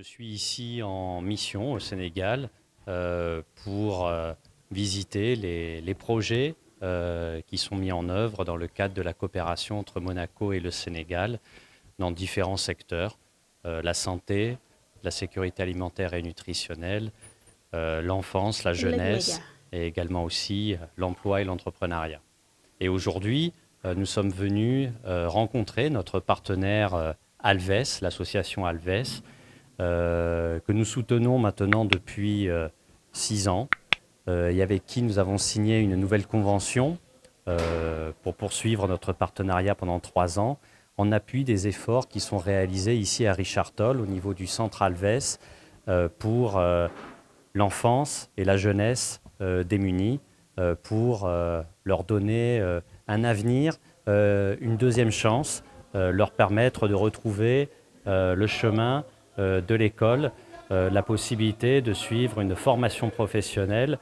suis ici en mission au Sénégal pour visiter les projets qui sont mis en œuvre dans le cadre de la coopération entre Monaco et le Sénégal dans différents secteurs, la santé, la sécurité alimentaire et nutritionnelle, l'enfance, la jeunesse et également aussi l'emploi et l'entrepreneuriat. Et aujourd'hui, nous sommes venus rencontrer notre partenaire Alves, l'association Alves, que nous soutenons maintenant depuis 6 ans et avec qui nous avons signé une nouvelle convention pour poursuivre notre partenariat pendant 3 ans en appui des efforts qui sont réalisés ici à Richard Toll au niveau du centre Alves pour l'enfance et la jeunesse démunis pour leur donner un avenir, une deuxième chance, leur permettre de retrouver le chemin de l'école, la possibilité de suivre une formation professionnelle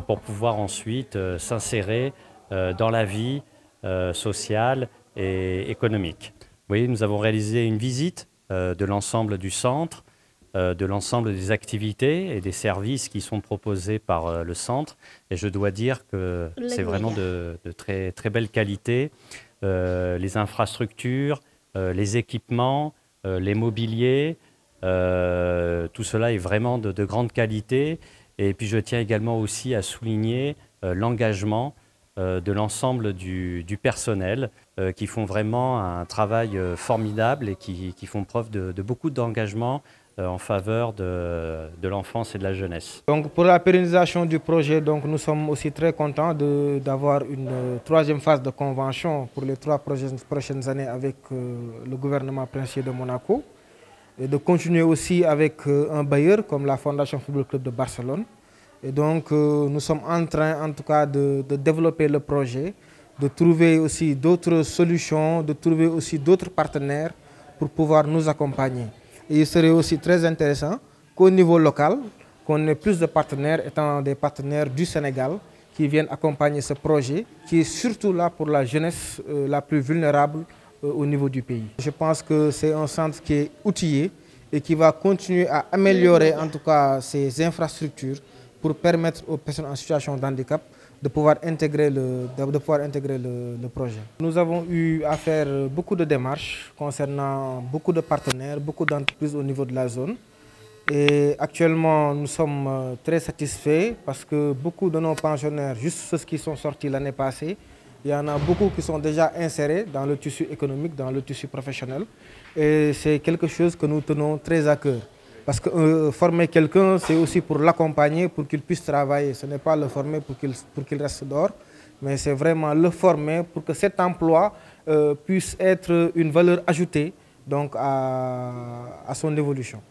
pour pouvoir ensuite s'insérer dans la vie sociale et économique. Vous voyez, nous avons réalisé une visite de l'ensemble du centre, de l'ensemble des activités et des services qui sont proposés par le centre. Et je dois dire que c'est vraiment de très, très belle qualité. Les infrastructures, les équipements, les mobiliers, tout cela est vraiment de grande qualité. Et puis je tiens également aussi à souligner l'engagement de l'ensemble du personnel qui font vraiment un travail formidable et qui font preuve de beaucoup d'engagement en faveur de l'enfance et de la jeunesse. Donc pour la pérennisation du projet, donc nous sommes aussi très contents d'avoir une troisième phase de convention pour les 3 prochaines années avec le gouvernement princier de Monaco et de continuer aussi avec un bailleur comme la Fondation Football Club de Barcelone. Et donc nous sommes en train en tout cas de développer le projet, de trouver aussi d'autres solutions, de trouver aussi d'autres partenaires pour pouvoir nous accompagner. Et il serait aussi très intéressant qu'au niveau local, qu'on ait plus de partenaires, étant des partenaires du Sénégal, qui viennent accompagner ce projet, qui est surtout là pour la jeunesse la plus vulnérable au niveau du pays. Je pense que c'est un centre qui est outillé et qui va continuer à améliorer en tout cas ses infrastructures pour permettre aux personnes en situation de handicap de pouvoir intégrer le projet. Nous avons eu à faire beaucoup de démarches concernant beaucoup de partenaires, beaucoup d'entreprises au niveau de la zone. Et actuellement, nous sommes très satisfaits parce que beaucoup de nos pensionnaires, juste ceux qui sont sortis l'année passée, il y en a beaucoup qui sont déjà insérés dans le tissu économique, dans le tissu professionnel. Et c'est quelque chose que nous tenons très à cœur. Parce que former quelqu'un, c'est aussi pour l'accompagner, pour qu'il puisse travailler. Ce n'est pas le former pour qu'il reste dehors, mais c'est vraiment le former pour que cet emploi puisse être une valeur ajoutée donc, à son évolution.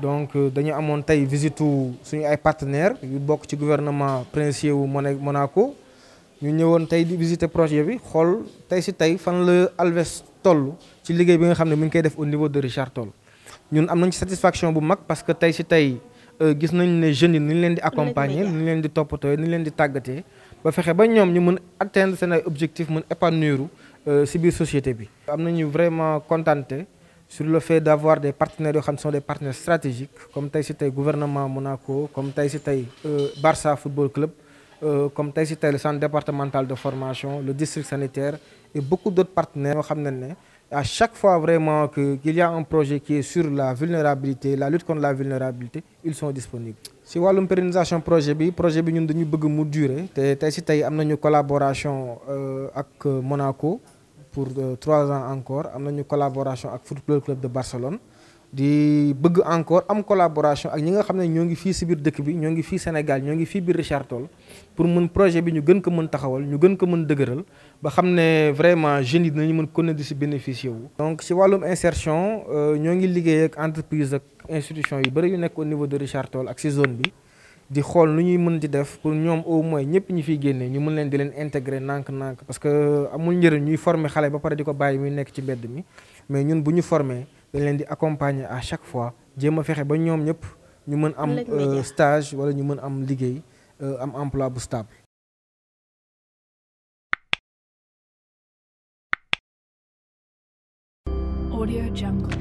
Donc dañu amoon tey visite suñu ay partenaires yu bokk ci gouvernement princier wu Monaco ñu ñëwoon tey di visiter projet bi xool tey si tey fan la Alves toll ci liggéey bi nga xam ne mi ngi koy def au niveau de Richard Toll. ñun am nañ ci satisfaction bu mag parce que tey si tey gis nañ ne jeunes yi ni ñu leen di accompagner, ni ñu leen di toppatoo, ni ñu leen di tàggatee ba fexe ba ñoom ñu mën atteindre seen ay objectifs mën épanouir si biir société bi. am nañu vraiment contenté sur le fait d'avoir des partenaires qui sont des partenaires stratégiques, comme le gouvernement Monaco, comme le Barça Football Club, comme le centre départemental de formation, le district sanitaire et beaucoup d'autres partenaires. À chaque fois vraiment qu'il y a un projet qui est sur la vulnérabilité, la lutte contre la vulnérabilité, ils sont disponibles. Si vous avez une pérennisation projet, nous voulons durer. Nous avons une collaboration avec Monaco pour 3 ans encore. Nous avons une collaboration avec le Football Club de Barcelone. Di bëgg encore am collaboration ak ñi nga xam ne ñoo ngi fii si biir dëkk bi ñoo ngi fii Sénégal ñoo ngi fii biir Richard Toll pour mën projet bi ñu gën ko mën taxawal ñu gën ko mën dëgëral ba xam ne vraiment jeunes yi dinañu mën continuer di si bénéficier wu. donc si wàllum insertion ñoo ngi liggéey ak entreprise ak institution yu bëri yu nekk au niveau de Richard Toll ak si zone bi di xool nu ñuy mën di def pour ñoom au moins ñëpp ñi fiy génnee ñu mën leen di leen intégrer nànk-nànk parce que amul njëriñ ñuy former xale ba pare di ko bàyyi muy nekk ci mbedd mi mais ñun bu ñu former dañ leen di accompagner à chaque fois jéem a fexe ba ñoom ñëpp ñu mën am stage wala ñu mën am liggéey am emploi bu stable. Audio Jungle.